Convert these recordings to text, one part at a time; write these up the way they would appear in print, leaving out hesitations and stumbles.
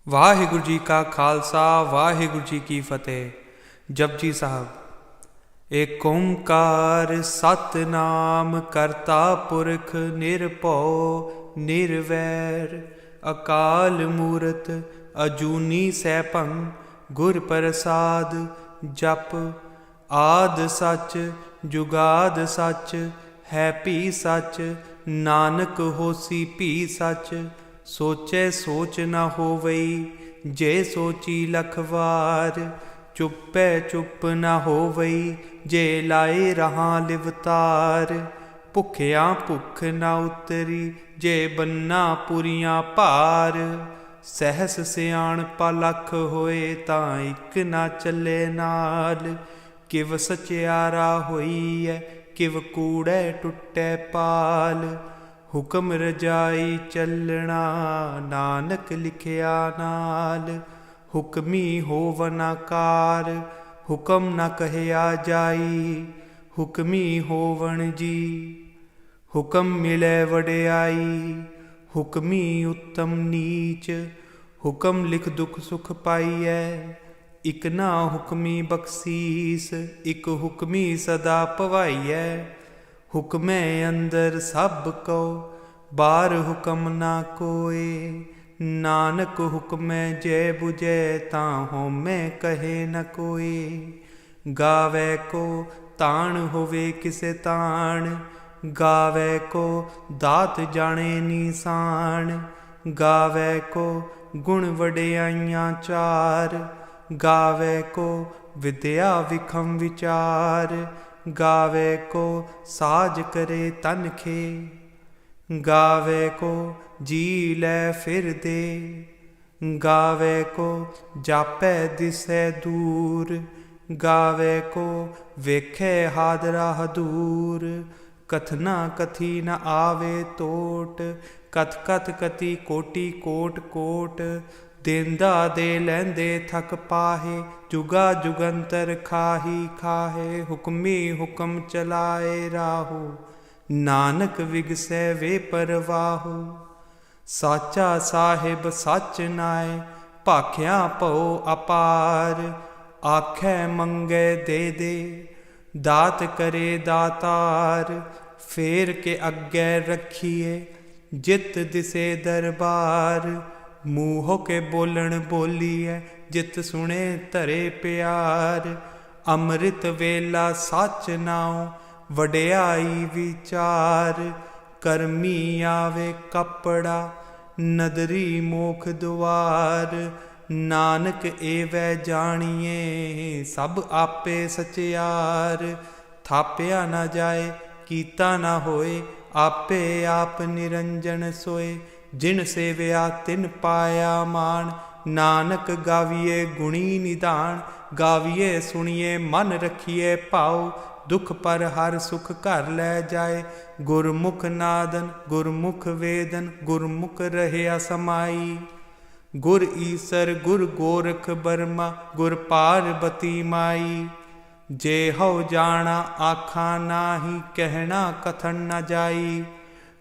ਵਾਹਿਗੁਰੂ ਜੀ ਕਾ ਖਾਲਸਾ ਵਾਹਿਗੁਰੂ ਜੀ ਕੀ ਫਤਿਹ। ਜਪਜੀ ਸਾਹਿਬ। ਏਕ ਓੰਕਾਰ ਸਤਿਨਾਮ ਕਰਤਾ ਪੁਰਖ ਨਿਰਭਉ ਨਿਰਵੈਰ ਅਕਾਲ ਮੂਰਤ ਅਜੂਨੀ ਸੈਭੰ ਗੁਰ ਪ੍ਰਸਾਦ। ਜਪ ਆਦ ਸੱਚ ਜੁਗਾਦ ਸੱਚ ਹੈ ਭੀ ਸੱਚ ਨਾਨਕ ਹੋਸੀ ਭੀ ਸੱਚ। ਸੋਚੈ ਸੋਚ ਨਾ ਹੋਵਈ ਜੇ ਸੋਚੀ ਲਖ ਵਾਰ। ਚੁੱਪੈ ਚੁੱਪ ਨਾ ਹੋਵਈ ਜੇ ਲਾਏ ਰਹਾ ਲਿਵਤਾਰ। ਭੁੱਖਿਆ ਭੁੱਖ ਨਾ ਉਤਰੀ ਜੇ ਬੰਨਾ ਪੁਰੀਆਂ ਭਾਰ। ਸਹਿਸ ਸਿਆਣਪਾ ਲੱਖ ਹੋਏ ਤਾਂ ਇੱਕ ਨਾ ਚੱਲੇ ਨਾਲ। ਕਿਵ ਸਚਿਆਰਾ ਹੋਈਐ ਕਿਵ ਕੂੜੈ ਟੁੱਟੈ ਪਾਲ। ਹੁਕਮ ਰਜਾਈ ਚੱਲਣਾ ਨਾਨਕ ਲਿਖਿਆ ਨਾਲ। ਹੁਕਮੀ ਹੋਵਨ ਆਕਾਰ ਹੁਕਮ ਨ ਕਹਿਆ ਜਾਈ। ਹੁਕਮੀ ਹੋਵਣ ਜੀ ਹੁਕਮ ਮਿਲੈ ਵਡਿਆਈ। ਹੁਕਮੀ ਉੱਤਮ ਨੀਚ ਹੁਕਮ ਲਿਖ ਦੁਖ ਸੁਖ ਪਾਈਐ। ਇਕ ਨਾ ਹੁਕਮੀ ਬਖਸ਼ੀਸ ਇਕ ਹੁਕਮੀ ਸਦਾ ਭਵਾਈਐ। ਹੁਕਮੈ ਅੰਦਰ ਸਭ ਕੋ ਬਾਹਰ ਹੁਕਮ ਨਾ ਕੋਏ। ਨਾਨਕ ਹੁਕਮੈ ਜੈ ਬੁਝੈ ਤਾਂ ਹਉਮੈ ਕਹੇ ਨ ਕੋਏ। ਗਾਵੈ ਕੋ ਤਾਣ ਹੋਵੇ ਕਿਸੇ ਤਾਣ ਗਾਵੈ ਕੋ ਦਾਤ ਜਾਣੇ ਨੀਸਾਨ। ਗਾਵੈ ਕੋ ਗੁਣ ਵਡਿਆਈਆਂ ਚਾਰ ਗਾਵੈ ਕੋ ਵਿਦਿਆ ਵਿਖਮ ਵਿਚਾਰ। ਗਾਵੇ ਕੋ ਸਾਜ ਕਰੇ ਤਨ ਖੇ ਗਾਵੇ ਕੋ ਜੀ ਲੈ ਫਿਰਦੇ। ਗਾਵੇ ਕੋ ਜਾਪੈ ਦਿਸੈ ਦੂਰ ਗਾਵੇ ਕੋ ਵੇਖੈ ਹਾਦਰਾ ਹਦੂਰ। ਕਥਨਾ ਕਥੀ ਨ ਆਵੇ ਟੋਟ ਕਥ ਕਥ ਕਤੀ ਕੋਟੀ ਕੋਟ ਕੋਟ। ਦੇਂਦਾ ਦੇ ਲੈਂਦੇ ਥਕ ਪਾਹੇ ਜੁਗਾ ਜੁਗੰਤਰ ਖਾਹੀ ਖਾਹੇ। ਹੁਕਮੀ ਹੁਕਮ ਚਲਾਏ ਰਾਹੂ ਨਾਨਕ ਵਿਗਸੈ ਵੇ ਪਰਵਾਹੂ। ਸਾਚਾ ਸਾਹਿਬ ਸੱਚ ਨਾਏ ਭਾਖਿਆ ਭਉ ਅਪਾਰ। ਆਖੈ ਮੰਗੈ ਦੇ ਦੇ ਦਾਤ ਕਰੇ ਦਾਤਾਰ। ਫੇਰ ਕੇ ਅੱਗੇ ਰੱਖੀਏ ਜਿਤ ਦਿਸੇ ਦਰਬਾਰ। ਮੂੰਹ ਕੇ ਬੋਲਣ ਬੋਲੀਐ ਜਿਤ ਸੁਣੇ ਧਰੇ ਪਿਆਰ। ਅੰਮ੍ਰਿਤ ਵੇਲਾ ਸੱਚ ਨਾਉ ਵਡਿਆਈ ਵਿਚਾਰ। ਕਰਮੀ ਆਵੇ ਕੱਪੜਾ ਨਦਰੀ ਮੋਖ ਦੁਆਰ। ਨਾਨਕ ਏਵੈ ਜਾਣੀਏ ਸਭ ਆਪੇ ਸਚਿਆਰ। ਥਾਪਿਆ ਨਾ ਜਾਏ ਕੀਤਾ ਨਾ ਹੋਏ ਆਪੇ ਆਪ ਨਿਰੰਜਨ ਸੋਏ। ਜਿਨ ਸੇਵਿਆ ਤਿਨ ਪਾਇਆ ਮਾਨ ਨਾਨਕ ਗਾਵੀਏ ਗੁਣੀ ਨਿਧਾਨ। ਗਾਵੀਏ ਸੁਣੀਏ ਮਨ ਰਖੀਏ ਭਾਉ ਦੁਖ ਪਰ ਹਰ ਸੁਖ ਘਰ ਲੈ ਜਾਏ। ਗੁਰਮੁਖ ਨਾਦਨ ਗੁਰਮੁਖ ਵੇਦਨ ਗੁਰਮੁਖ ਰਹਿਆ ਸਮਾਈ। ਗੁਰ ਈਸਰ ਗੁਰ ਗੋਰਖ ਬਰਮਾ ਗੁਰ ਪਾਰਬਤੀ ਮਾਈ। ਜੇ ਹਉ ਜਾਣਾ ਆਖਾਂ ਨਾਹੀ ਕਹਿਣਾ ਕਥਨ ਨ ਜਾਈ।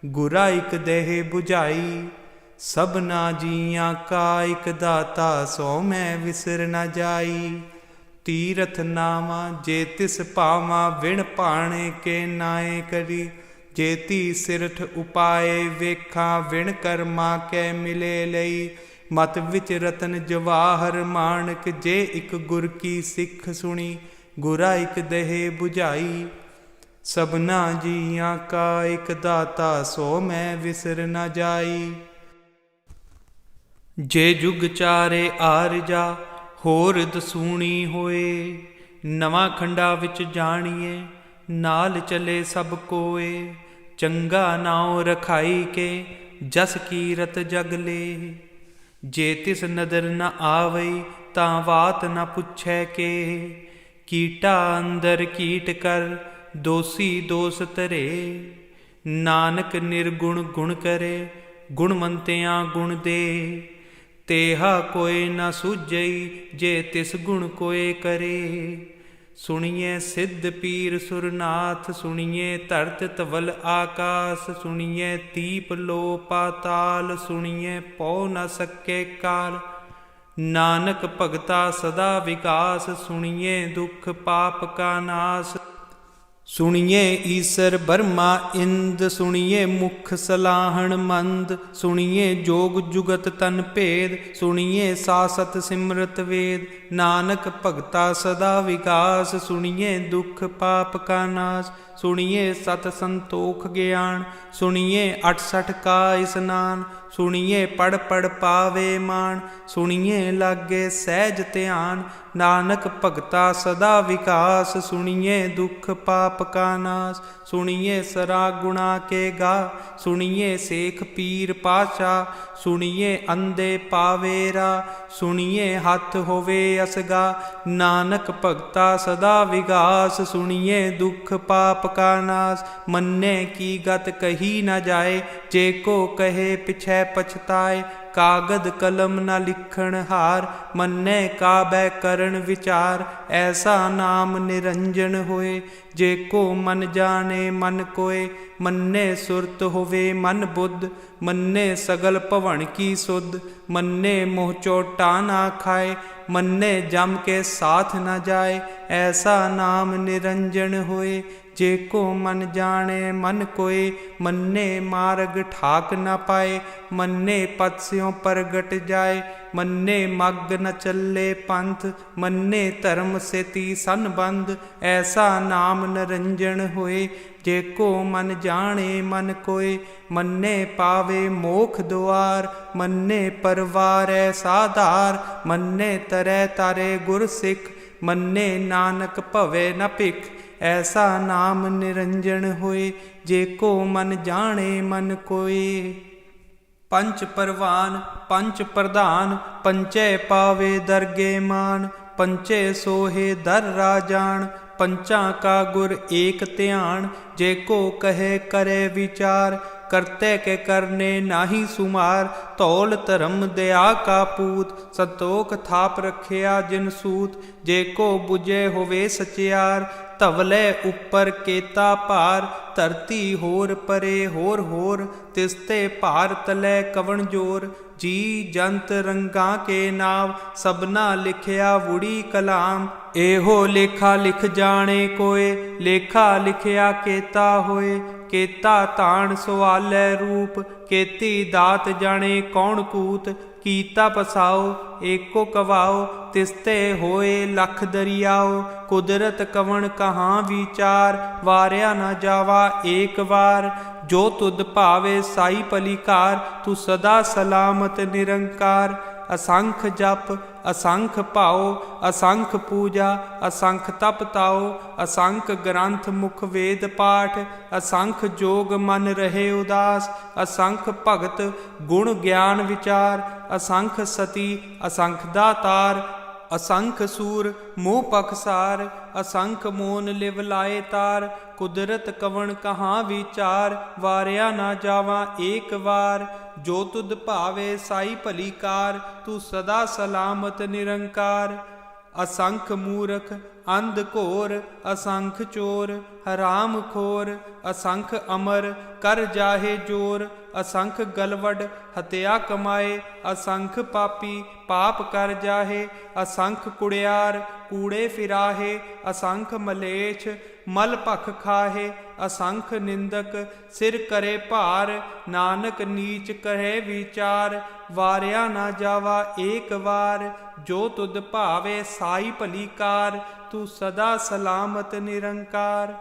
ਗੁਰਾ ਇਕ ਦੇਹ ਬੁਝਾਈ ਸਭਨਾ ਜੀਆਂ ਕਾ ਇਕ ਦਾਤਾ ਸੋ ਮੈਂ ਵਿਸਰ ਨ ਜਾਈ। ਤੀਰਥ ਨਾਵਾ ਜੇ ਤਿਸ ਭਾਵਾਂ ਵਿਣ ਭਾਣੇ ਕੇ ਨਾਏ ਕਰੀ। ਜੇ ਤੀ ਸਿਰਠ ਉਪਾਏ ਵੇਖਾਂ ਵਿਣ ਕਰਮਾ ਕੈ ਮਿਲੇ ਲਈ। ਮਤ ਵਿੱਚ ਰਤਨ ਜਵਾਹਰ ਮਾਣਕ ਜੇ ਇਕ ਗੁਰ ਕੀ ਸਿੱਖ ਸੁਣੀ। ਗੁਰਾ ਇਕ ਦੇਹ ਬੁਝਾਈ ਸਭਨਾ ਜੀਆਂ ਕਾ ਇਕ ਦਾਤਾ ਸੋ ਮੈਂ ਵਿਸਰ ਨ ਜਾਈ। ਜੇ ਜੁਗ ਚਾਰੇ ਆਰਜਾ ਹੋਰ ਦਸੂਣੀ ਹੋਏ। ਨਵਾਂ ਖੰਡਾ ਵਿੱਚ ਜਾਣੀਏ ਨਾਲ ਚਲੇ ਸਭ ਕੋਏ। ਚੰਗਾ ਨਾਉ ਰਖਾਈ ਕੇ ਜਸ ਕੀਰਤ ਜਗ ਲੇ। ਜੇ ਤਿਸ ਨਦਰ ਨ ਆਵਈ ਤਾਂ ਬਾਤ ਨ ਪੁੱਛੈ ਕੇ। ਕੀਟਾ ਅੰਦਰ ਕੀਟ ਕਰ ਦੋਸੀ ਦੋਸ ਧਰੇ। ਨਾਨਕ ਨਿਰਗੁਣ ਗੁਣ ਕਰੇ ਗੁਣਵੰਤਿਆਂ ਗੁਣ ਦੇ। ਤੇਹਾ ਕੋਇ ਨ ਸੂਝਈ ਜੇ ਤਿਸ ਗੁਣ ਕੋਇ ਕਰੇ। ਸੁਣੀਏ ਸਿੱਧ ਪੀਰ ਸੁਰਨਾਥ ਸੁਣੀਏ ਧਰਤ ਧਵਲ ਆਕਾਸ। ਸੁਣੀਏ ਤੀਪ ਲੋ ਪਾਤਾਲ ਸੁਣੀਏ ਪਉ ਨ ਸਕੇ ਕਾਲ। नानक भगता सदा विकास, सुनिए दुख पाप का नाश। सुनिए ईसर ब्रह्मा इंद, सुनिए मुख सलाहण मंद। सुनिए जोग जुगत तन भेद, सुनिए सासत सिमरत वेद। नानक भगता सदा विकास, सुनिए दुख पाप का नाश। सुनिए सत संतोख ज्ञान, सुनिए 68 का स्नान। सुनिए पढ़ पढ़ पावे मान, सुनिए लागे सहज ध्यान। नानक भगता सदा विकास, सुनिए दुख पाप का नाश। सुनिए सरा गुणा के गा, सुनिए शेख पीर पाशा। सुनिए अंधे पावेरा, सुनिए हथ होवे असगा। नानक भगता सदा विकास, सुनिए दुख पाप का नाश। मन्ने की गत कही न जाए, जे को कहे पिछै पछताए। कागद कलम न लिखण हार, मन्ने काबै करण विचार। ऐसा नाम निरंजन होए, जे को मन जाने मन कोय। मन्ने सुरत होवे मन बुद्ध, मन्ने सगल भवन की सुध। मन्ने मोह चोटा ना खाए, मन्ने जम के साथ न जाए। ऐसा नाम निरंजन होए, जे को मन जाने मन कोय। मन्ने मार्ग ठाक न पाए, मन्ने पथ स्यों परगट जाए। मन्ने मग न चले पंथ, मन्ने धर्म सेती संबंध। ऐसा नाम निरंजन होए, जे को मन जाने मन कोय। मन्ने पावे मोख द्वार, मन्ने परवारै साधार। मन्ने तरै तारे गुर सिख, मन्ने नानक भवे न भिख। ऐसा नाम निरंजन होए, जे को मन जाने मन कोय। पंच परवान पंच प्रधान, पंचै पावे दरगे मान। पंचे सोहे दर राजान, पंचा का गुर एक ध्यान। जे को कहे करे विचार, करते के करने नाही सुमार। तौल धर्म दया का पूत, संतोख थाप रखिया जिन सूत। जे को बुझे होवे सचियार, धवले ऊपर केता पार। धरती होर परे होर होर, तिसते भार तले कवन जोर। जी जंत रंगा के नाम, सबना लिखिया वुड़ी कलाम। एहो लेखा लिख जाने कोय, लेखा लिखिया केता होए। केता ताण सवालै रूप, केती दात जाने कौन कूत। कीता पसाओ एको कवाओ, तिसते होए लख दरियाओ। कुदरत कवन कहाँ विचार, वारिया न जावा एक बार। जो तुद भावे साई पलिकार, तू सदा सलामत निरंकार। असंख जप असंख भाओ, असंख पूजा असंख तप ताओ। असंख ग्रंथ मुख वेद पाठ, असंख जोग मन रहे उदास। असंख भगत गुण ज्ञान विचार, असंख सती असंख दातार। असंख सूर मोह पखसार, असंख मोन लिव लाए तार। कुदरत कवन कहाँ विचार, वारिया ना जावा एक बार। जो तुद भावे साई भलीकार, तू सदा सलामत निरंकार। असंख मूरख अंध घोर, असंख चोर हराम खोर। असंख अमर कर जाहे जोर, असंख गलवड हत्या कमाए। असंख पापी पाप कर जाहे, असंख कुड़ियार कूड़े फिराहे। असंख मलेच्छ मल भख खाहे, असंख निंदक सिर करे भार। नानक नीच कहे विचार, वारिया ना जावा एक बार। जो तुद भावे साई भलीकार, तू सदा सलामत निरंकार।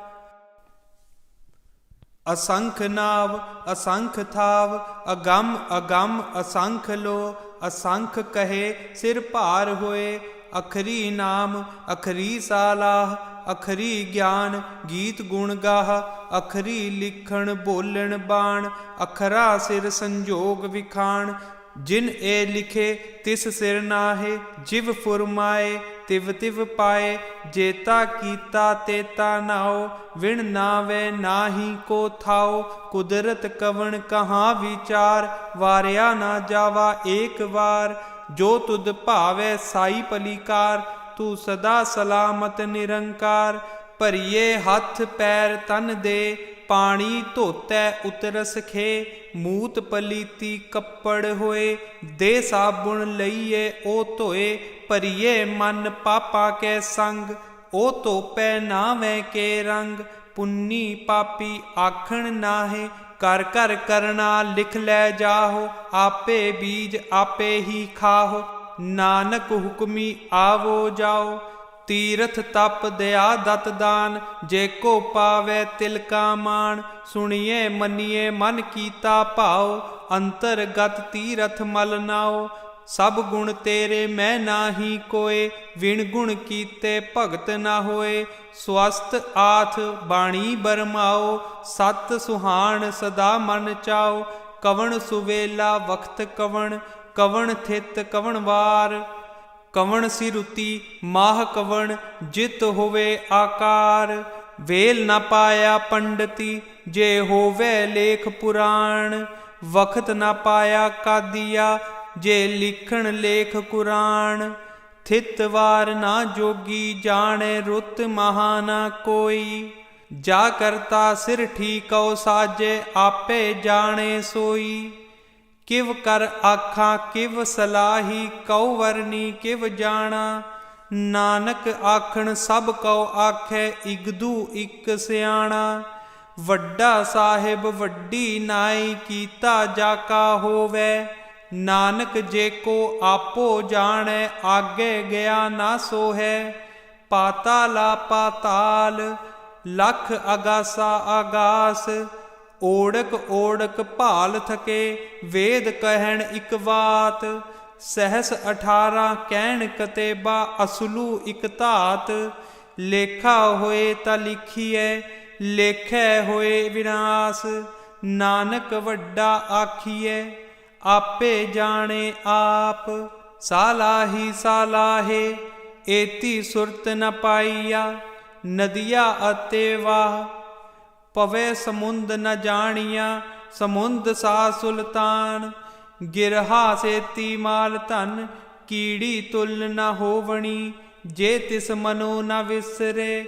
असंख नाव असंख थाव, अगम अगम असंख लो। असंख कहे सिर भार होए, अखरी नाम अखरी सालाह। अखरी ज्ञान गीत गुण गाह, अखरी लिखण बोलण बाण। अखरा सिर संजोग विखाण, जिन ए लिखे तिस सिर नाहे। जिव फुरमाए तिव तिव पाए, जेता कीता तेता नाओ। विण नावे नाही को थाओ, कुदरत कवन कहाँ विचार। वारिया ना जावा एक बार। जो तुद भावे साई पलीकार, तू सदा सलामत निरंकार। भरिए हथ पैर तन दे, ਪਾਣੀ ਧੋਤੈ ਉਤਰਸ ਖੇ, ਮੂਤ ਪਲੀਤੀ ਕੱਪੜ ਹੋਏ, ਦੇ ਸਾਬੁਣ ਲਈਏ ਉਹ ਧੋਏ, ਭਰੀਏ ਮਨ ਪਾਪਾ ਕੈ ਸੰਗ, ਉਹ ਧੋਪੈ ਨਾਵੇਂ ਕੇ ਰੰਗ, ਪੁੰਨੀ ਪਾਪੀ ਆਖਣ ਨਾਹੇ, ਕਰ ਕਰ ਕਰਨਾ ਲਿਖ ਲੈ ਜਾਹੋ, ਆਪੇ ਬੀਜ ਆਪੇ ਹੀ ਖਾਹੋ, ਨਾਨਕ ਹੁਕਮੀ ਆਵੋ ਜਾਓ, ਤੀਰਥ ਤਪ ਦਇਆ ਦਤ ਦਾਨ, ਜੇ ਕੋ ਪਾਵੈ ਤਿਲ ਕਾ ਮਾਣ, ਸੁਣੀਏ ਮੰਨੀਏ ਮਨ ਕੀਤਾ ਭਾਉ, ਅੰਤਰਗਤ ਤੀਰਥ ਮਲ ਨਾਓ, ਸਭ ਗੁਣ ਤੇਰੇ ਮੈਂ ਨਾਹੀ ਕੋਏ, ਵਿਣ ਗੁਣ ਕੀਤੇ ਭਗਤ ਨਾ ਹੋਏ, ਸਵਸਤ ਆਥ ਬਾਣੀ ਬਰਮਾਓ, ਸਤ ਸੁਹਾਣ ਸਦਾ ਮਨ ਚਾਓ, ਕਵਣ ਸੁਵੇਲਾ ਵਖਤ ਕਵਣ, ਕਵਣ ਥਿਤ ਕਵਣ ਵਾਰ, ਕਵਣ ਸਿਰੁਤੀ ਮਾਹ ਕਵਣ, ਜਿਤ ਹੋਵੇ ਆਕਾਰ, ਵੇਲ ਨਾ ਪਾਇਆ ਪੰਡਤੀ, ਜੇ ਹੋਵੇ ਲੇਖ ਪੁਰਾਣ, ਵਖਤ ਨਾ ਪਾਇਆ ਕਾਦੀਆ, ਜੇ ਲਿਖਣ ਲੇਖ ਕੁਰਾਨ, ਥਿਤ ਵਾਰ ਨਾ ਜੋਗੀ, ਜਾਣੇ ਰੁੱਤ ਮਹਾ ਨਾ ਕੋਈ, ਜਾ ਕਰਤਾ ਸਿਰ ਠੀਕਉ ਸਾਜੇ, ਆਪੇ ਜਾਣੇ ਸੋਈ, ਕਿਵ ਕਰ ਆਖਾਂ ਕਿਵ ਸਲਾਹੀ, ਕਉ ਵਰਨੀ ਕਿਵ ਜਾਣਾ, ਨਾਨਕ ਆਖਣ ਸਭ ਕਉ ਆਖੈ, ਇਗਦੂ ਇਕ ਸਿਆਣਾ, ਵੱਡਾ ਸਾਹਿਬ ਵੱਡੀ ਨਾਈ, ਕੀਤਾ ਜਾ ਕਾ ਹੋਵੇ, ਨਾਨਕ ਜੇ ਕੋ ਆਪੋ ਜਾਣੈ, ਆਗੇ ਗਿਆ ਨਾ ਸੋਹੈ, ਪਾਤਾਲਾ ਪਾਤਾਲ, ਲਖ ਅਗਾਸਾ ਆਗਾਸ, ਓੜਕ ਓੜਕ ਭਾਲ ਥਕੇ, ਵੇਦ ਕਹਿਣ ਇਕ ਬਾਤ, ਸਹਸ 18 ਕਹਿਣ ਕਤੇਬਾ, ਅਸਲੂ ਇਕ ਧਾਤ, ਲੇਖਾ ਹੋਏ ਤਾਂ ਲਿਖੀਐ, ਲੇਖੈ ਹੋਏ ਵਿਨਾਸ਼, ਨਾਨਕ ਵੱਡਾ ਆਖੀਐ, ਆਪੇ ਜਾਣੇ ਆਪ, ਸਾਲਾਹੀ ਸਾਲਾਹੇ, ਏਤੀ ਸੁਰਤ ਨ ਪਾਈਆ, ਨਦੀਆ ਅਤੇ ਵਾਹ, ਪਵੇ ਸਮੁੰਦ ਨ ਜਾਣੀਆ, ਸਮੁੰਦ ਸਾ ਸੁਲਤਾਨ, ਗਿਰਹਾ ਸੇਤੀ ਮਾਲ ਧਨ, ਕੀੜੀ ਤੁਲ ਨ ਹੋਵਣੀ, ਜੇ ਤਿਸ ਮਨੋ ਨ ਵਿਸਰੇ,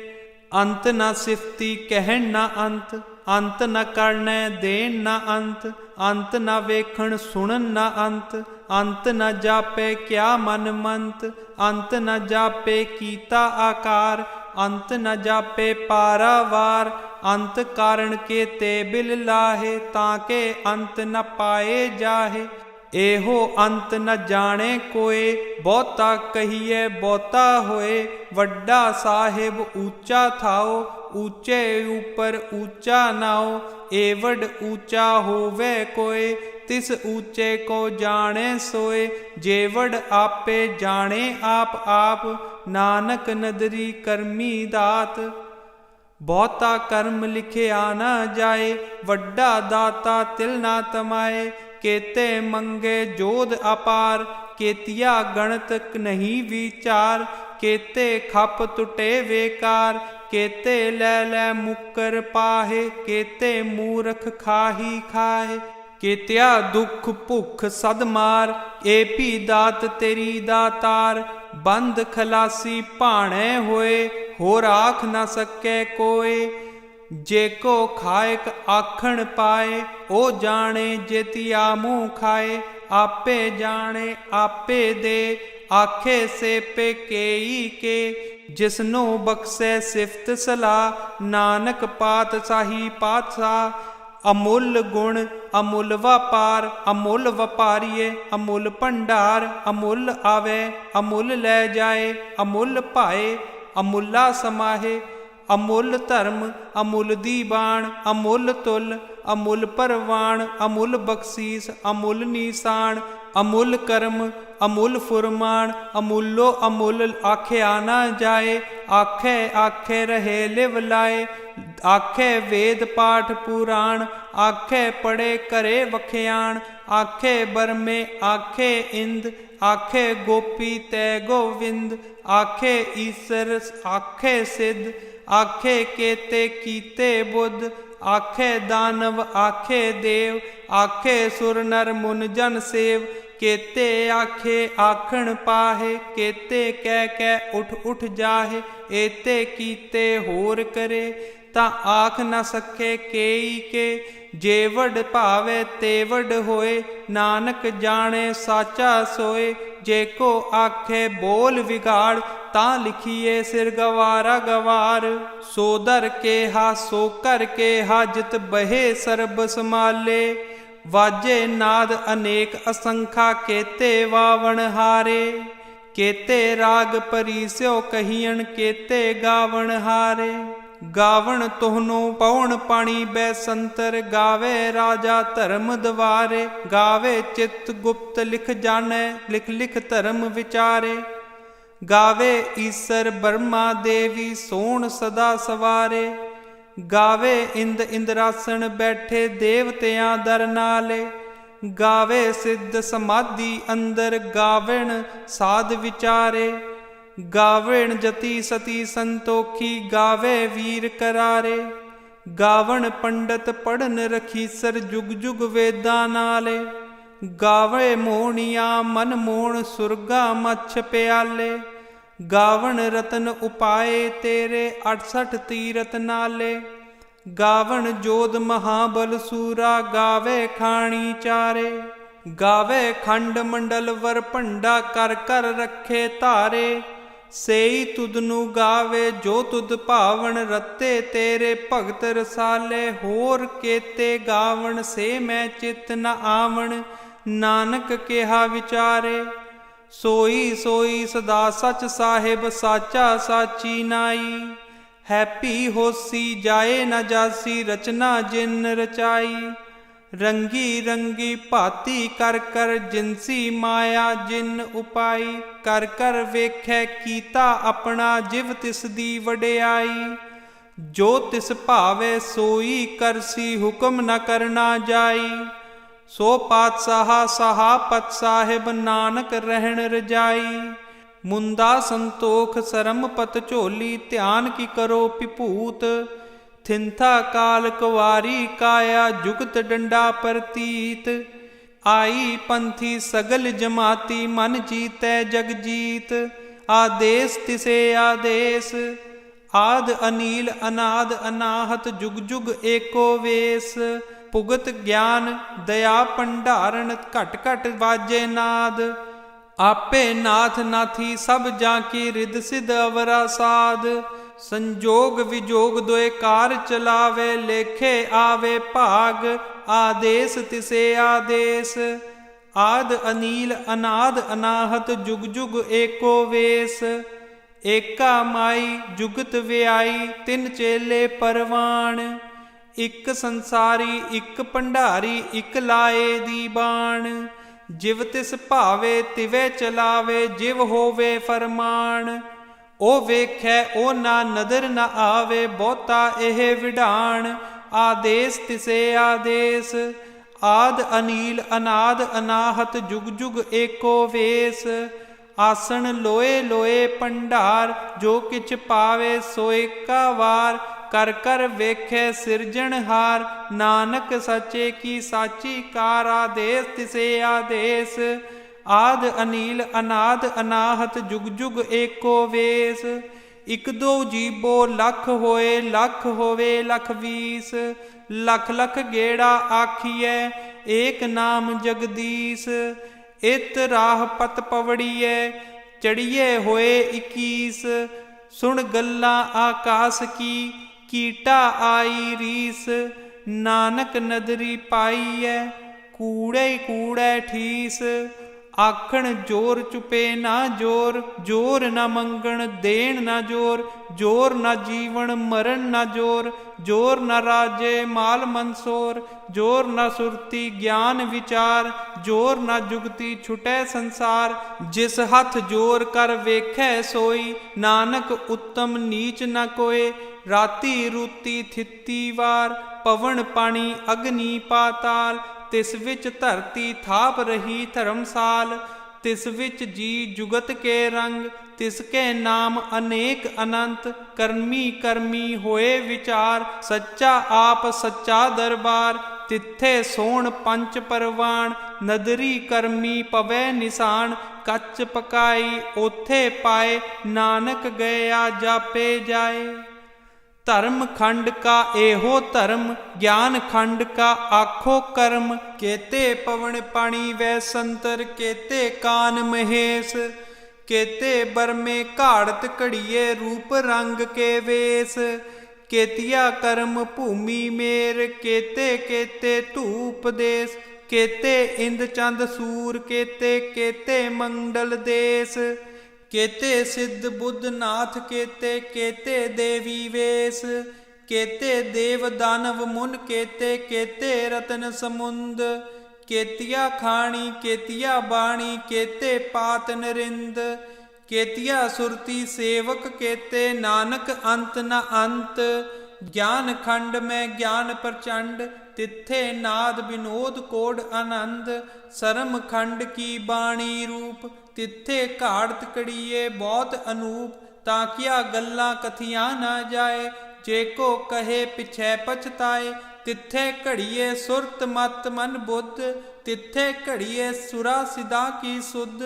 ਅੰਤ ਨ ਸਿਫਤੀ ਕਹਿਣ ਨ ਅੰਤ, ਅੰਤ ਨ ਕਰਨੈ ਦੇਣ ਨ ਅੰਤ, ਅੰਤ ਨ ਵੇਖਣ ਸੁਣਨ ਨ ਅੰਤ, ਅੰਤ ਨ ਜਾਪੇ ਕਿਆ ਮਨ ਮੰਤ, ਅੰਤ ਨ ਜਾਪੇ ਕੀਤਾ ਆਕਾਰ, ਅੰਤ ਨ ਜਾਪੇ ਪਾਰਾਵਾਰ, ਅੰਤ ਕਾਰਣ ਕੇ ਤੇ ਬਿਲ ਲਾਹੇ, ਤਾਂ ਕੇ ਅੰਤ ਨ ਪਾਏ ਜਾਹੇ, ਇਹੋ ਅੰਤ ਨ ਜਾਣੇ ਕੋਏ, ਬਹੁਤਾ ਕਹੀਏ ਬਹੁਤਾ ਹੋਏ, ਵੱਡਾ ਸਾਹਿਬ ਊਚਾ ਥਾਓ, ਊਚੇ ਉਪਰ ਊਚਾ ਨਾਓ, ਏਵਡ ਊਚਾ ਹੋਵੇ ਕੋਏ, ਤਿਸ ਊਚੇ ਕੋ ਜਾਣੇ ਸੋਏ, ਜੇਵਡ ਆਪੇ ਜਾਣੇ ਆਪ ਆਪ, ਨਾਨਕ ਨਦਰੀ ਕਰਮੀ ਦਾਤ, ਬਹੁਤਾ ਕਰਮ ਲਿਖਿਆ ਨਾ ਜਾਏ, ਵੱਡਾ ਦਾਤਾ ਤਿਲ ਨਾ ਤਮਾਏ, ਕੇਤੇ ਮੰਗੇ ਜੋਧ ਅਪਾਰ, ਕੇਤੀਆ ਗਣਤ ਨਹੀਂ ਵਿਚਾਰ, ਕੇਤੇ ਖੱਪ ਟੁੱਟੇ ਵੇਕਾਰ, ਕੇਤੇ ਲੈ ਲੈ ਮੁੱਕਰ ਪਾਹੇ, ਕੇਤੇ ਮੂਰਖ ਖਾਹੀ ਖਾਏ, ਕੇਤਿਆ ਦੁੱਖ ਭੁੱਖ ਸਦ ਮਾਰ, ਏ ਭੀ ਦਾਤ ਤੇਰੀ ਦਾਤਾਰ, ਬੰਦ ਖਲਾਸੀ ਭਾਣੇ ਹੋਏ, ਹੋਰ ਆਖ ਨਾ ਸਕੈ ਕੋਏ, ਜੇ ਕੋ ਖਾਇਕ ਆਖਣ ਪਾਏ, ਉਹ ਜਾਣੇ ਜੇਤੀਆ ਮੂੰਹ ਖਾਏ, ਆਪੇ ਜਾਣੇ ਆਪੇ ਦੇ, ਆਖੇ ਸੇ ਪੇ ਕੇਈ ਕੇ, ਜਿਸਨੂੰ ਬਖਸ਼ੈ ਸਿਫਤ ਸਲਾਹ, ਨਾਨਕ ਪਾਤਸ਼ਾਹੀ ਪਾਤਸ਼ਾਹ, ਅਮੁੱਲ ਗੁਣ ਅਮੁੱਲ ਵਪਾਰ, ਅਮੁੱਲ ਵਪਾਰੀਏ ਅਮੁੱਲ ਭੰਡਾਰ, ਅਮੁੱਲ ਆਵੇ ਅਮੁੱਲ ਲੈ ਜਾਏ, ਅਮੁੱਲ ਭਾਏ ਅਮੁੱਲਾ ਸਮਾਹੇ, ਅਮੁੱਲ ਧਰਮ ਅਮੁੱਲ ਦੀਬਾਨ, ਅਮੁੱਲ ਤੁਲ ਅਮੁੱਲ ਪਰਵਾਨ, ਅਮੁੱਲ ਬਖਸ਼ੀਸ ਅਮੁੱਲ ਨੀਸਾਨ, ਅਮੁੱਲ ਕਰਮ ਅਮੁੱਲ ਫੁਰਮਾਨ, ਅਮੁੱਲੋ ਅਮੁੱਲ ਆਖਿਆ ਨਾ ਜਾਏ, ਆਖੇ ਆਖੇ ਰਹੇ ਲਿਵ ਲਾਏ, ਆਖੇ ਵੇਦ ਪਾਠ ਪੁਰਾਣ, ਆਖੇ ਪੜੇ ਘਰੇ ਵਖਿਆਣ, ਆਖੇ ਬਰਮੇ ਆਖੇ ਇੰਦ, ਆਖੇ ਗੋਪੀ ਤੈ ਗੋਵਿੰਦ, ਆਖੇ ਈਸਰ ਆਖੇ ਸਿੱਧ, ਆਖੇ ਕੇਤੇ ਕੀਤੇ ਬੁੱਧ, ਆਖੇ ਦਾਨਵ ਆਖੇ ਦੇਵ, ਆਖੇ ਸੁਰ ਨਰ ਮੁਨ ਜਨ ਸੇਵ, ਕੇਤੇ ਆਖੇ ਆਖਣ ਪਾਹੇ, ਕੇਤੇ ਕਹਿ ਕਹਿ ਉਠ ਉਠ ਜਾਹੇ, ਏਤੇ ਕੀਤੇ ਹੋਰ ਕਰੇ, ਤਾਂ ਆਖ ਨ ਸਕੇ ਕੇਈ ਕੇ। ਜੇ ਵਡ ਭਾਵੇ ਤੇ ਵਡ ਹੋਏ, ਨਾਨਕ ਜਾਣੇ ਸਾਚਾ ਸੋਏ। ਜੇ ਕੋ ਆਖੇ ਬੋਲ ਵਿਗਾੜ, ਤਾਂ ਲਿਖੀਏ ਸਿਰ ਗਵਾਰਾ ਗਵਾਰ। ਸੋ ਦਰ ਕੇਹਾ ਸੋ ਕਰ ਕੇਹਾ, ਜਿਤ ਬਹੇ ਸਰਬ ਸਮਾਲੇ। ਵਾਜੇ ਨਾਦ ਅਨੇਕ ਅਸੰਖਾ, ਕੇਤੇ ਵਾਵਣ ਹਾਰੇ। ਕੇਤੇ ਰਾਗ ਪਰੀਸਿਓ ਕਹੀਣ, ਕੇਤੇ ਗਾਵਣ ਹਾਰੇ। ਗਾਵਣ ਤੋਹਨੋਂ ਪਉਣ ਪਾਣੀ ਬੈਸੰਤਰ, ਗਾਵੇ ਰਾਜਾ ਧਰਮ ਦਵਾਰੇ। ਗਾਵੇ ਚਿਤ ਗੁਪਤ ਲਿਖ ਜਾਣੈ, ਲਿਖ ਲਿਖ ਧਰਮ ਵਿਚਾਰੇ। ਗਾਵੇ ਈਸਰ ਬਰਮਾ ਦੇਵੀ, ਸੋਣ ਸਦਾ ਸਵਾਰੇ। ਗਾਵੇ ਇੰਦ ਇੰਦਰਾਸਣ ਬੈਠੇ, ਦੇਵਤਿਆਂ ਦਰ ਨਾਲੇ। ਗਾਵੇ ਸਿੱਧ ਸਮਾਧੀ ਅੰਦਰ, ਗਾਵਣ ਸਾਧ ਵਿਚਾਰੇ। ਗਾਵਣ ਜਤੀ ਸਤੀ ਸੰਤੋਖੀ, ਗਾਵੇ ਵੀਰ ਕਰਾਰੇ। ਗਾਵਣ ਪੰਡਤ ਪੜਨ ਰਖੀਸਰ, ਜੁਗ ਜੁਗ ਵੇਦਾਂ ਨਾਲੇ। ਗਾਵੇ ਮੋਹਣੀਆਂ ਮਨ ਮੋਹਣ, ਸੁਰਗਾ ਮੱਛ ਪਿਆਲੇ। ਗਾਵਣ ਰਤਨ ਉਪਾਏ ਤੇਰੇ, 68 ਤੀਰਤ ਨਾਲੇ। ਗਾਵਣ ਜੋਧ ਮਹਾਬਲ ਸੂਰਾ, ਗਾਵੇ ਖਾਣੀ ਚਾਰੇ। ਗਾਵੇ ਖੰਡ ਮੰਡਲ ਵਰ ਭੰਡਾ, ਕਰ ਕਰ ਰੱਖੇ ਧਾਰੇ। ਸੇਈ ਤੁਧ ਨੂੰ ਗਾਵੇ ਜੋ ਤੁਧ ਭਾਵਣ, ਰਤੇ ਤੇਰੇ ਭਗਤ ਰਸਾਲੇ। ਹੋਰ ਕੇਤੇ ਗਾਵਣ ਸੇ ਮੈਂ ਚਿਤ ਨ ਆਵਣ, ਨਾਨਕ ਕਿਹਾ ਵਿਚਾਰੇ। ਸੋਈ ਸੋਈ ਸਦਾ ਸਚ ਸਾਹਿਬ, ਸਾਚਾ ਸਾਚੀ ਨਾਈ। ਹੈਪੀ ਹੋਸੀ ਜਾਏ ਨ ਜਾਸੀ, ਰਚਨਾ ਜਿਨ ਰਚਾਈ। ਰੰਗੀ ਰੰਗੀ ਭਾਤੀ ਕਰ ਕਰ, ਜਿਨਸੀ ਮਾਇਆ ਜਿਨ ਉਪਾਈ। ਕਰ ਕਰ ਵੇਖੈ ਕੀਤਾ ਆਪਣਾ, ਜਿਵ ਤਿਸ ਦੀ ਵਡਿਆਈ। ਜੋ ਤਿਸ ਭਾਵੇ ਸੋਈ ਕਰਸੀ, ਹੁਕਮ ਨ ਕਰਨਾ ਜਾਈ। ਸੋ ਪਾਤਸ਼ਾਹ ਸਹਾਪਤ ਸਾਹਿਬ, ਨਾਨਕ ਰਹਿਣ ਰਜਾਈ। ਮੁੰਦਾ ਸੰਤੋਖ ਸਰਮ ਪਤ ਝੋਲੀ, ਧਿਆਨ ਕੀ ਕਰੋ ਪਿਭੂਤ। ਥਿੰਥਾ ਕਾਲ ਕੁਵਾਰੀ ਕਾਇਆ, ਜੁਗਤ ਡੰਡਾ ਪ੍ਰਤੀਤ। ਆਈ ਪੰਥੀ ਸਗਲ ਜਮਾਤੀ, ਮਨ ਜੀਤੈ ਜਗ ਜੀਤ। ਆਦੇਸ ਤਿਸੇ ਆਦੇਸ, ਆਦ ਅਨੀਲ ਅਨਾਦ ਅਨਾਹਤ। ਜੁਗ ਜੁਗ ਏਕੋ ਵੇਸ, ਭੁਗਤ ਗਿਆਨ ਦਇਆ ਭੰਡਾਰਨ। ਘਟ ਘਟ ਵਾਜੇ ਨਾਦ, ਆਪੇ ਨਾਥ ਨਾਥੀ ਸਭ ਜਾਂ ਕੀ। ਰਿਦ ਸਿਧ ਅਵਰਾ ਸਾਧ, ਸੰਜੋਗ ਵਿਜੋਗ ਦੋਏ ਕਾਰ ਚਲਾਵੇ। ਲੇਖੇ ਆਵੇ ਭਾਗ, ਆਦੇਸ ਤਿਸੇ ਆਦੇਸ। ਆਦ ਅਨੀਲ ਅਨਾਦ ਅਨਾਹਤ, ਜੁਗ ਜੁਗ ਏਕੋ ਵੇਸ। ਏਕਾ ਮਾਈ ਜੁਗਤ ਵਿਆਈ, ਤਿੰਨ ਚੇਲੇ ਪਰਵਾਣ। ਇੱਕ ਸੰਸਾਰੀ ਇੱਕ ਭੰਡਾਰੀ, ਇੱਕ ਲਾਏ ਦੀ ਬਾਣ। ਜਿਵ ਤਿਸ ਭਾਵੇ ਤਿਵੇਂ ਚਲਾਵੇ, ਜਿਵ ਹੋਵੇ ਫਰਮਾਨ। ਉਹ ਵੇਖੈ ਉਹ ਨਾ ਨਦਰ ਨ ਆਵੇ, ਬਹੁਤਾ ਇਹ ਵਿਡਾਣ। ਆਦੇਸ ਤਿਸੇ ਆਦੇਸ, ਆਦ ਅਨੀਲ ਅਨਾਦ ਅਨਾਹਤ। ਜੁਗ ਜੁਗ ਏਕੋ ਵੇਸ। ਆਸਣ ਲੋਏ ਲੋਏ ਭੰਡਾਰ, ਜੋ ਕਿਛ ਪਾਵੇ ਸੋ ਏਕਾ ਵਾਰ। ਕਰ ਕਰ ਵੇਖੈ ਸਿਰਜਣਹਾਰ, ਨਾਨਕ ਸੱਚੇ ਕੀ ਸਾਚੀ ਕਾਰ। ਆਦੇਸ ਤਿਸੇ ਆਦੇਸ, ਆਦ ਅਨੀਲ ਅਨਾਦ ਅਨਾਹਤ। ਜੁਗ ਜੁਗ ਏਕੋ ਵੇਸ। ਇਕ ਦੋ ਜੀਬੋ ਲੱਖ ਹੋਏ, ਲੱਖ ਹੋਵੇ ਲੱਖ ਵੀਸ। ਲੱਖ ਲੱਖ ਗੇੜਾ ਆਖੀਐ, ਏਕ ਨਾਮ ਜਗਦੀਸ਼। ਇਤ ਰਾਹ ਪਤ ਪਵੜੀਐ, ਚੜੀਏ ਹੋਏ 21। ਸੁਣ ਗੱਲਾਂ ਆਕਾਸ ਕੀ, ਕੀਟਾ ਆਈ ਰੀਸ। ਨਾਨਕ ਨਦਰੀ ਪਾਈਐ, ਕੂੜੇ ਕੂੜੈ ਠੀਸ। ਆਖਣ ਜੋਰ ਚੁਪੇ ਨਾ ਜੋਰ, ਜੋਰ ਨਾ ਮੰਗਣ ਦੇਣ ਨਾ ਜੋਰ। ਜੋਰ ਨਾ ਜੀਵਨ ਮਰਨ ਨਾ ਜੋਰ, ਜੋਰ ਨਾ ਰਾਜੇ ਮਾਲ ਮਨਸੋਰ। ਜੋਰ ਨਾ ਸੁਰਤੀ ਗਿਆਨ ਵਿਚਾਰ, ਜੋਰ ਨਾ ਜੁਗਤੀ ਛੁਟੈ ਸੰਸਾਰ। ਜਿਸ ਹੱਥ ਜੋਰ ਕਰ ਵੇਖੈ ਸੋਈ, ਨਾਨਕ ਉੱਤਮ ਨੀਚ ਨ ਕੋਏ। ਰਾਤੀ ਰੂਤੀ ਥਿੱਤੀ ਵਾਰ, ਪਵਨ ਪਾਣੀ ਅਗਨੀ ਪਾਤਾਲ। ਤਿਸ ਵਿੱਚ ਧਰਤੀ ਥਾਪ ਰਹੀ ਧਰਮਸਾਲ। ਤਿਸ ਵਿੱਚ ਜੀ ਜੁਗਤ ਕੇ ਰੰਗ, ਤਿਸ ਕੇ ਨਾਮ ਅਨੇਕ ਅਨੰਤ। ਕਰਮੀ ਕਰਮੀ ਹੋਏ ਵਿਚਾਰ, ਸੱਚਾ ਆਪ ਸੱਚਾ ਦਰਬਾਰ। ਤਿੱਥੇ ਸੋਣ ਪੰਚ ਪਰਵਾਣ, ਨਦਰੀ ਕਰਮੀ ਪਵੈ ਨਿਸ਼ਾਨ। ਕੱਚ ਪਕਾਈ ਓਥੇ ਪਾਏ, ਨਾਨਕ ਗਿਆ ਜਾਪੇ ਜਾਏ। ਧਰਮ ਖੰਡ ਕਾ ਇਹੋ ਧਰਮ, ਗਿਆਨ ਖੰਡ ਕਾ ਆਖੋ ਕਰਮ। ਕੇਤੇ ਪਵਨ ਪਾਣੀ ਵੈ ਸੰਤਰ, ਕੇਤੇ ਕਾਨ ਮਹੇਸ਼। ਕੇਤੇ ਬਰਮੇ ਘਾੜਤ ਘੜੀਏ, ਰੂਪ ਰੰਗ ਕੇ ਵੇਸ। ਕੇਤੀਆ ਕਰਮ ਭੂਮੀ ਮੇਰ, ਕੇਤੇ ਕੇਤੇ ਧੂਪ ਦੇਸ। ਕੇਤੇ ਇੰਦ ਚੰਦ ਸੂਰ, ਕੇਤੇ ਕੇਤੇ ਮੰਡਲ ਦੇਸ। ਕੇਤੇ ਸਿੱਧ ਬੁੱਧ ਨਾਥ, ਕੇਤੇ ਕੇਤੇ ਦੇਵੀ ਵੇਸ। ਕੇਤੇ ਦੇਵ ਦਾਨਵ ਮੁਨ, ਕੇਤੇ ਕੇਤੇ ਰਤਨ ਸਮੁੰਦ। ਕੇਤੀਆ ਖਾਣੀ ਕੇਤੀਆ ਬਾਣੀ, ਕੇਤੇ ਪਾਤ ਨਰਿੰਦ। ਕੇਤੀਆ ਸੁਰਤੀ ਸੇਵਕ, ਕੇਤੇ ਨਾਨਕ ਅੰਤ ਨ ਅੰਤ। ਗਿਆਨ ਖੰਡ ਮੈਂ ਗਿਆਨ ਪ੍ਰਚੰਡ, ਤਿੱਥੇ ਨਾਦ ਵਿਨੋਦ ਕੋਡ ਆਨੰਦ। ਸਰਮ ਖੰਡ ਕੀ ਬਾਣੀ ਰੂਪ, ਤਿੱਥੇ ਘਾੜਤ ਘੜੀਏ ਬਹੁਤ ਅਨੂਪ। ਤਾਂ ਕੀਆ ਗੱਲਾਂ ਕਥੀਆਂ ਨਾ ਜਾਏ, ਜੇ ਕੋ ਕਹੇ ਪਿਛੈ ਪਛਤਾਏ। ਤਿੱਥੇ ਘੜੀਏ ਸੁਰਤ ਮਤ ਮਨ ਬੁੱਧ, ਤਿੱਥੇ ਘੜੀਏ ਸੁਰਾ ਸਿਦਾ ਕੀ ਸੁਧ।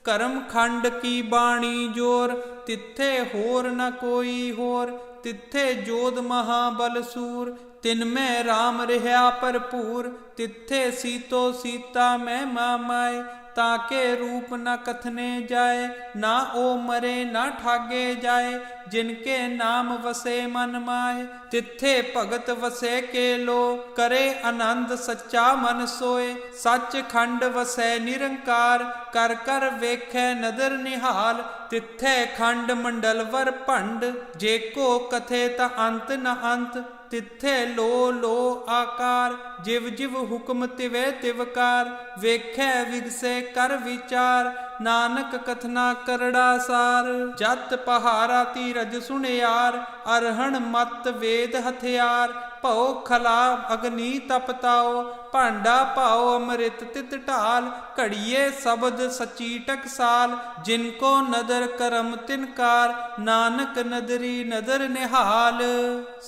ਕਰਮ ਖੰਡ ਕੀ ਬਾਣੀ ਜੋਰ, ਤਿੱਥੇ ਹੋਰ ਨ ਕੋਈ ਹੋਰ। ਤਿੱਥੇ ਜੋਧ ਮਹਾਬਲ ਸੂਰ, ਤਿਨ ਮੈਂ ਰਾਮ ਰਿਹਾ ਭਰਪੂਰ। ਤਿੱਥੇ ਸੀਤੋ ਸੀਤਾ ਮੈਂ ਮਾਮਾਏ, ਤਾਂ ਕੇ ਰੂਪ ਨ ਕਥਨੇ ਜਾਏ। ਨਾ ਉਹ ਮਰੇ ਨਾ ਠਾਗੇ ਜਾਏ, ਜਿਨ ਕੇ ਨਾਮ ਵਸੇ ਮਨ ਮਾਏ। ਤਿੱਥੇ ਭਗਤ ਵਸੇ ਕੇ ਲੋ, ਕਰੇ ਆਨੰਦ ਸੱਚਾ ਮਨ ਸੋਏ। ਸੱਚ ਖੰਡ ਵਸੈ ਨਿਰੰਕਾਰ, ਕਰ ਕਰ ਵੇਖੈ ਨਦਰ ਨਿਹਾਲ। ਤਿੱਥੇ ਖੰਡ ਮੰਡਲਵਰ ਭੰਡ, ਜੇ ਕੋ ਕਥੇ ਤਾਂ ਅੰਤ ਨ ਅੰਤ। ਤਿੱਥੇ ਲੋ ਲੋ ਆਕਾਰ, ਜਿਵ ਜਿਵ ਹੁਕਮ ਤਿਵੇ ਤਿਵਕਾਰ। ਵੇਖੈ ਵਿਗਸੇ ਕਰ ਵਿਚਾਰ, ਨਾਨਕ ਕਥਨਾ ਕਰੜਾ ਸਾਰ। ਜਤ ਪਹਾਰਾ ਧੀਰਜ ਸੁਣਿਆਰ, ਅਰਹਣ ਮਤ ਵੇਦ ਹਥਿਆਰ। ਭਉ ਖਲਾ ਅਗਨੀ ਤਪਤਾਓ, ਭਾਂਡਾ ਭਾਉ ਅੰਮ੍ਰਿਤ ਤਿਤ ਢਾਲ। ਘੜੀਏ ਸ਼ਬਦ ਸਚੀ ਟਕਸਾਲ, ਜਿਨ ਕੋ ਨਦਰ ਕਰਮ ਤਿਨਕਾਰ। ਨਾਨਕ ਨਦਰੀ ਨਦਰ ਨਿਹਾਲ।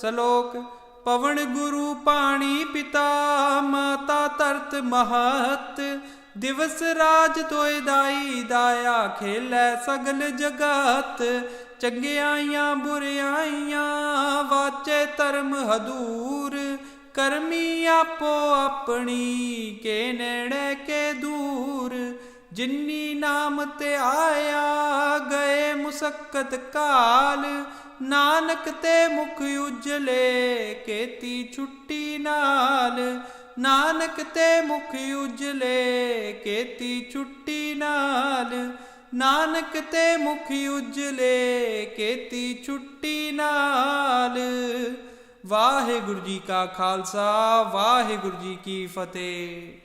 ਸ਼ਲੋਕ। ਪਵਨ ਗੁਰੂ ਪਾਣੀ ਪਿਤਾ, ਮਾਤਾ ਧਰਤ ਮਹਤ। ਦਿਵਸ ਰਾਜ ਤੋਇ ਦਾਈ, ਦਾਇਆ ਖੇਲੈ ਸਗਲ ਜਗਤ। ਚੰਗਿਆਈਆਂ ਬੁਰਿਆਈਆਂ, ਵਾਚੇ ਧਰਮ ਹਦੂਰ। ਕਰਮੀ ਆਪੋ ਆਪਣੀ, ਕੇ ਨੇੜੇ ਕੇ ਦੂਰ। ਜਿਨੀ ਨਾਮ ਤੇ ਆਇਆ, ਗਏ ਮੁਸਕਤ ਕਾਲ। ਨਾਨਕ ਤੇ ਮੁਖ ਉਜਲੇ, ਕੀਤੀ ਛੁੱਟੀ ਨਾਲ। ਨਾਨਕ ਤੇ ਮੁਖ ਉਜਲੇ, ਕੀਤੀ ਛੁੱਟੀ ਨਾਲ। ਨਾਨਕ ਤੇ ਮੁਖ ਉਜਲੇ, ਕੀਤੀ ਛੁੱਟੀ ਨਾਲ। ਵਾਹਿਗੁਰੂ ਜੀ ਕਾ ਖਾਲਸਾ, ਵਾਹਿਗੁਰੂ ਜੀ ਕੀ ਫਤਿਹ।